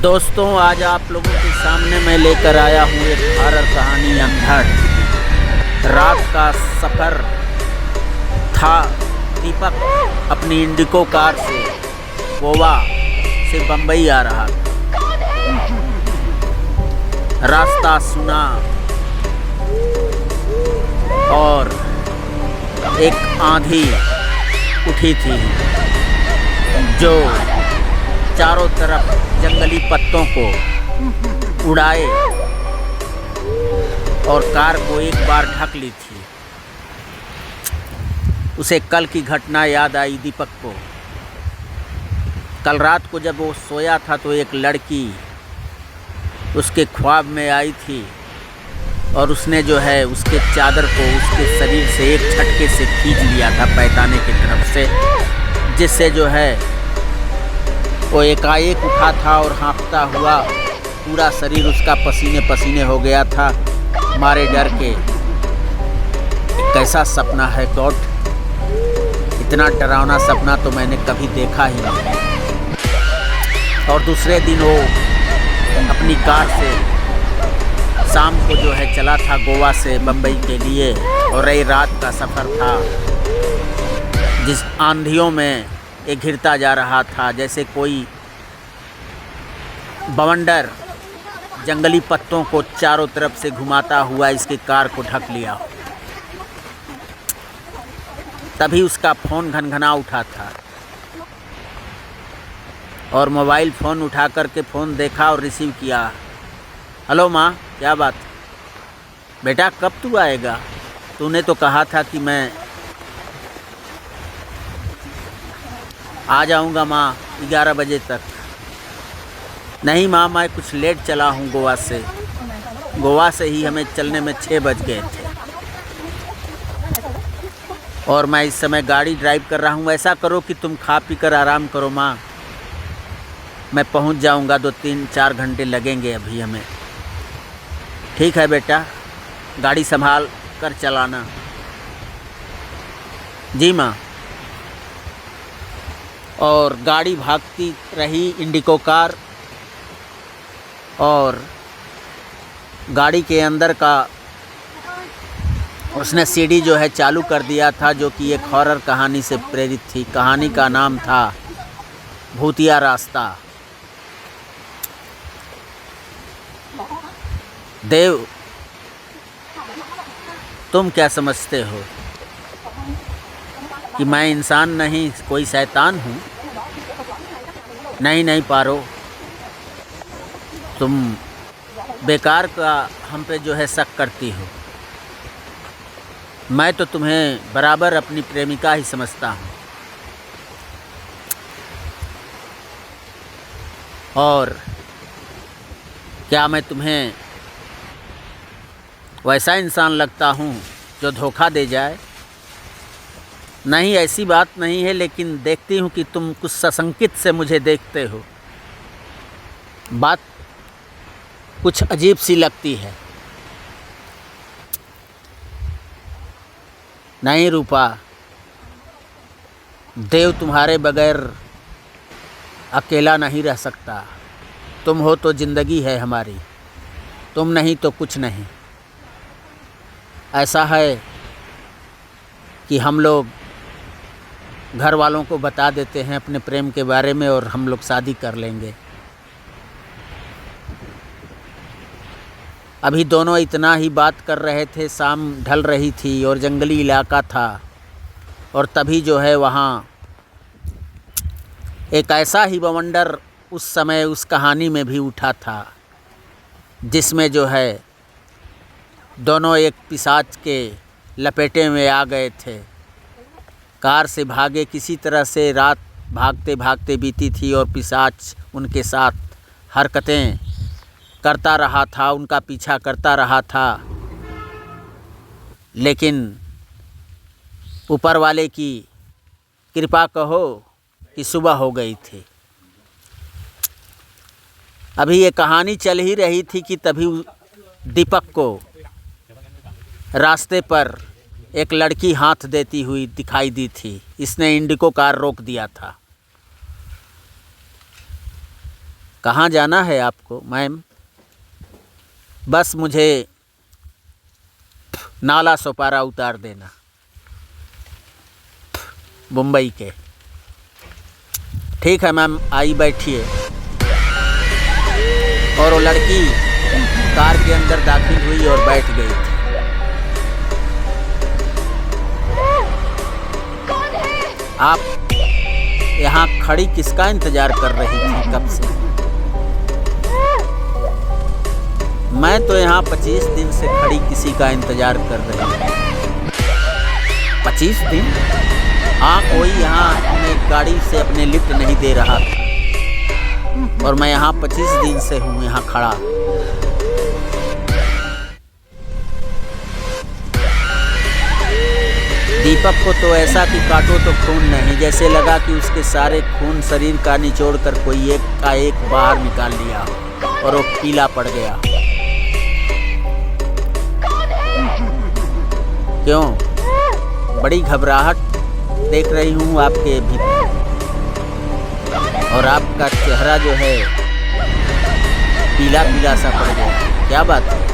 दोस्तों, आज आप लोगों के सामने मैं लेकर आया हूँ एक हॉरर कहानी अंधड़। रात का सफ़र था। दीपक अपनी इंडिको कार से गोवा से बम्बई आ रहा था। रास्ता सुना और एक आंधी उठी थी जो चारों तरफ जंगली पत्तों को उड़ाए और कार को एक बार ढक ली थी। उसे कल की घटना याद आई दीपक को। कल रात को जब वो सोया था तो एक लड़की उसके ख्वाब में आई थी और उसने जो है उसके चादर को उसके शरीर से एक झटके से खींच लिया था पैताने की तरफ से, जिससे जो है वो एकाएक उठा था और हाँफता हुआ पूरा शरीर उसका पसीने पसीने हो गया था मारे डर के। कैसा सपना है गॉड, इतना डरावना सपना तो मैंने कभी देखा ही नहीं। और दूसरे दिन वो अपनी कार से शाम को जो है चला था गोवा से बम्बई के लिए, और रही रात का सफ़र था जिस आंधियों में ये घिरता जा रहा था जैसे कोई बवंडर जंगली पत्तों को चारों तरफ से घुमाता हुआ इसकी कार को ढक लिया। तभी उसका फ़ोन घनघना उठा था और मोबाइल फ़ोन उठा कर के फ़ोन देखा और रिसीव किया। हेलो माँ, क्या बात? बेटा कब तू आएगा? तूने तो कहा था कि मैं आ जाऊंगा माँ 11 बजे तक। नहीं माँ, मैं कुछ लेट चला हूँ गोवा से। गोवा से ही हमें चलने में 6 बज गए थे और मैं इस समय गाड़ी ड्राइव कर रहा हूँ। ऐसा करो कि तुम खा पी कर आराम करो माँ, मैं पहुँच जाऊँगा। 2-3-4 घंटे लगेंगे अभी हमें। ठीक है बेटा, गाड़ी संभाल कर चलाना। जी माँ। और गाड़ी भागती रही इंडिको कार, और गाड़ी के अंदर का उसने सीडी जो है चालू कर दिया था, जो कि एक हॉरर कहानी से प्रेरित थी। कहानी का नाम था भूतिया रास्ता। देव, तुम क्या समझते हो कि मैं इंसान नहीं कोई शैतान हूँ? नहीं पारो, तुम बेकार का हम पे जो है शक करती हो। मैं तो तुम्हें बराबर अपनी प्रेमिका ही समझता हूँ, और क्या मैं तुम्हें वैसा इंसान लगता हूँ जो धोखा दे जाए? नहीं, ऐसी बात नहीं है, लेकिन देखती हूँ कि तुम कुछ सशंकित से मुझे देखते हो। बात कुछ अजीब सी लगती है। नहीं रूपा, देव तुम्हारे बगैर अकेला नहीं रह सकता। तुम हो तो ज़िंदगी है हमारी, तुम नहीं तो कुछ नहीं। ऐसा है कि हम लोग घर वालों को बता देते हैं अपने प्रेम के बारे में और हम लोग शादी कर लेंगे। अभी दोनों इतना ही बात कर रहे थे, शाम ढल रही थी और जंगली इलाका था, और तभी जो है वहाँ एक ऐसा ही बवंडर उस समय उस कहानी में भी उठा था, जिसमें जो है दोनों एक पिशाच के लपेटे में आ गए थे। कार से भागे, किसी तरह से रात भागते भागते बीती थी और पिशाच उनके साथ हरकतें करता रहा था, उनका पीछा करता रहा था। लेकिन ऊपर वाले की कृपा कहो कि सुबह हो गई थी। अभी ये कहानी चल ही रही थी कि तभी दीपक को रास्ते पर एक लड़की हाथ देती हुई दिखाई दी थी। इसने इंडिको कार रोक दिया था। कहाँ जाना है आपको मैम? बस मुझे नाला सोपारा उतार देना, मुंबई के। ठीक है मैम, आई बैठिए। और वो लड़की कार के अंदर दाखिल हुई और बैठ गई थी। आप यहाँ खड़ी किसका इंतजार कर रही थी कब से? मैं तो यहाँ 25 दिन से खड़ी किसी का इंतजार कर रही हूँ। 25 दिन? हाँ, कोई यहाँ अपने गाड़ी से अपने लिफ्ट नहीं दे रहा था और मैं यहाँ 25 दिन से हूँ यहाँ खड़ा। दीपक को तो ऐसा कि काटो तो खून नहीं, जैसे लगा कि उसके सारे खून शरीर का निचोड़ कर कोई एक का एक बाहर निकाल लिया और वो पीला पड़ गया। क्यों? बड़ी घबराहट देख रही हूँ आपके भीतर, और आपका चेहरा जो है पीला पीला सा पड़ गया। क्या बात है?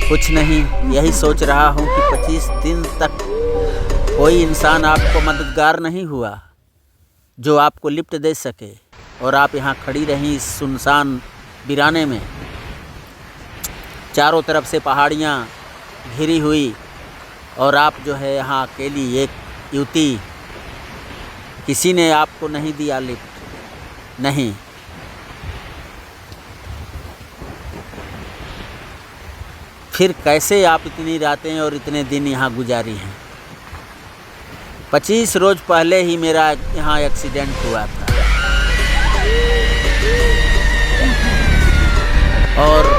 कुछ नहीं, यही सोच रहा हूँ कि 25 दिन तक कोई इंसान आपको मददगार नहीं हुआ जो आपको लिफ्ट दे सके, और आप यहाँ खड़ी रहीं इस सुनसान वीराने में। चारों तरफ से पहाड़ियाँ घिरी हुई और आप जो है यहाँ अकेली एक युवती। किसी ने आपको नहीं दिया लिफ्ट? नहीं। फिर कैसे आप इतनी रातें और इतने दिन यहाँ गुजारी हैं? 25 रोज पहले ही मेरा यहाँ एक्सीडेंट हुआ था और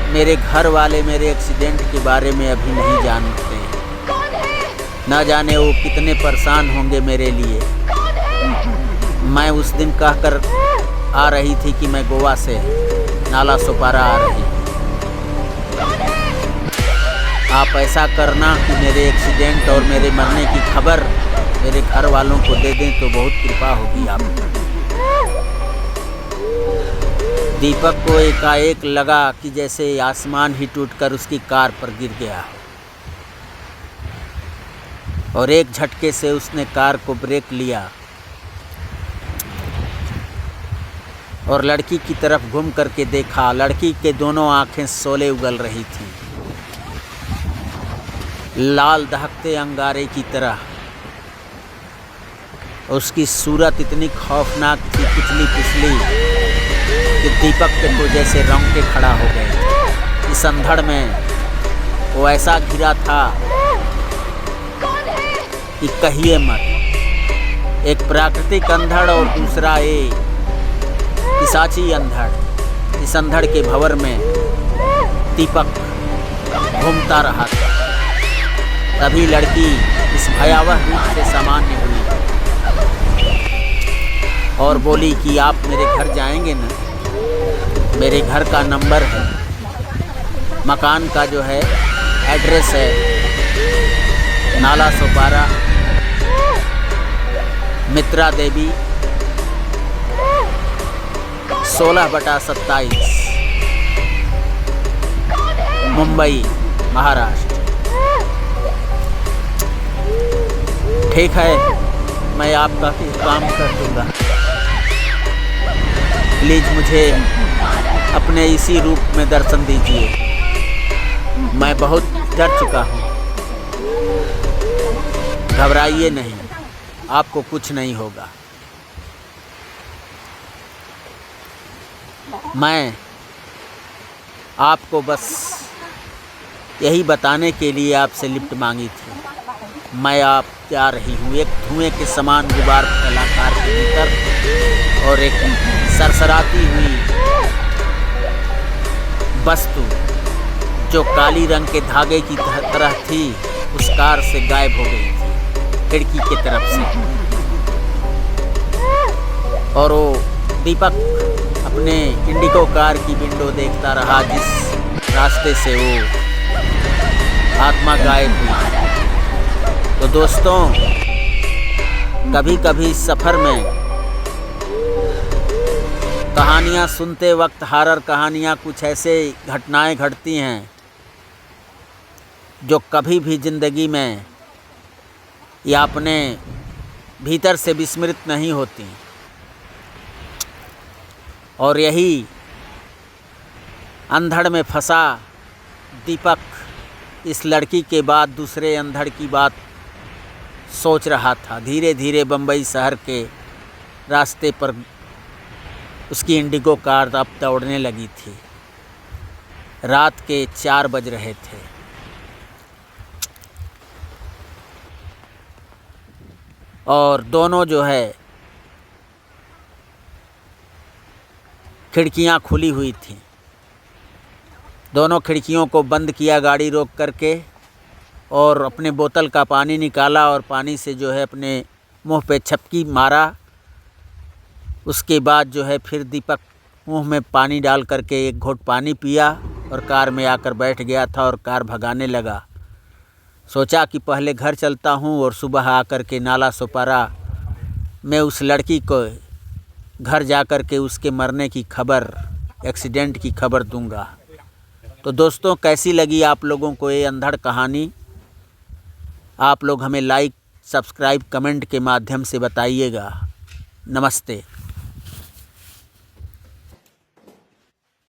मेरे घर वाले मेरे एक्सीडेंट के बारे में अभी नहीं जानते। ना जाने वो कितने परेशान होंगे मेरे लिए। मैं उस दिन कहकर आ रही थी कि मैं गोवा से नाला सोपारा आ रही। आप ऐसा करना कि मेरे एक्सीडेंट और मेरे मरने की खबर मेरे घर वालों को दे दें तो बहुत कृपा होगी आपको। दीपक को एकाएक लगा कि जैसे आसमान ही टूटकर उसकी कार पर गिर गया और एक झटके से उसने कार को ब्रेक लिया और लड़की की तरफ घूम करके देखा। लड़की के दोनों आंखें शोले उगल रही थीं, लाल दहकते अंगारे की तरह। उसकी सूरत इतनी खौफनाक थी, पिछली पिछली, कि दीपक के तो जैसे रोंगटे खड़ा हो गए। इस अंधड़ में वो ऐसा घिरा था कि कहिए मत। एक प्राकृतिक अंधड़ और दूसरा एक पिशाची अंधड़। इस अंधड़ के भंवर में दीपक घूमता रहा था। तभी लड़की इस भयावह रूप से सामान्य हुई और बोली कि आप मेरे घर जाएंगे ना? मेरे घर का नंबर है, मकान का जो है एड्रेस है नाला सोपारा, मित्रा देवी, 16/27, मुंबई, महाराष्ट्र। ठीक है, मैं आपका काम कर दूंगा। प्लीज़ मुझे अपने इसी रूप में दर्शन दीजिए। मैं बहुत डर चुका हूँ। घबराइए नहीं, आपको कुछ नहीं होगा। मैं आपको बस यही बताने के लिए आपसे लिफ्ट मांगी थी। मैं आप जा रही हूँ एक धुएं के समान गुबार फैला कार के भीतर और एक सरसराती हुई वस्तु जो काली रंग के धागे की तरह थी उस कार से गायब हो गई थी खिड़की की तरफ से। और वो दीपक अपने इंडिगो कार की विंडो देखता रहा जिस रास्ते से वो आत्मा गायब हुई। तो दोस्तों, कभी कभी सफ़र में कहानियाँ सुनते वक्त हॉरर कहानियाँ कुछ ऐसे घटनाएं घटती हैं जो कभी भी ज़िंदगी में या अपने भीतर से विस्मृत नहीं होती। और यही अंधड़ में फंसा दीपक इस लड़की के बाद दूसरे अंधड़ की बात सोच रहा था। धीरे धीरे बम्बई शहर के रास्ते पर उसकी इंडिगो कार अब दौड़ने लगी थी। रात के 4 बज रहे थे। और दोनों जो है खिड़कियां खुली हुई थीं। दोनों खिड़कियों को बंद किया गाड़ी रोक करके और अपने बोतल का पानी निकाला और पानी से जो है अपने मुंह पे छपकी मारा। उसके बाद जो है फिर दीपक मुंह में पानी डाल करके एक घोंट पानी पिया और कार में आकर बैठ गया था और कार भगाने लगा। सोचा कि पहले घर चलता हूँ और सुबह आकर के नाला सोपारा मैं उस लड़की को घर जा कर के उसके मरने की खबर, एक्सीडेंट की खबर दूंगा। तो दोस्तों, कैसी लगी आप लोगों को ये अंधड़ कहानी? आप लोग हमें लाइक, सब्सक्राइब, कमेंट के माध्यम से बताइएगा। नमस्ते।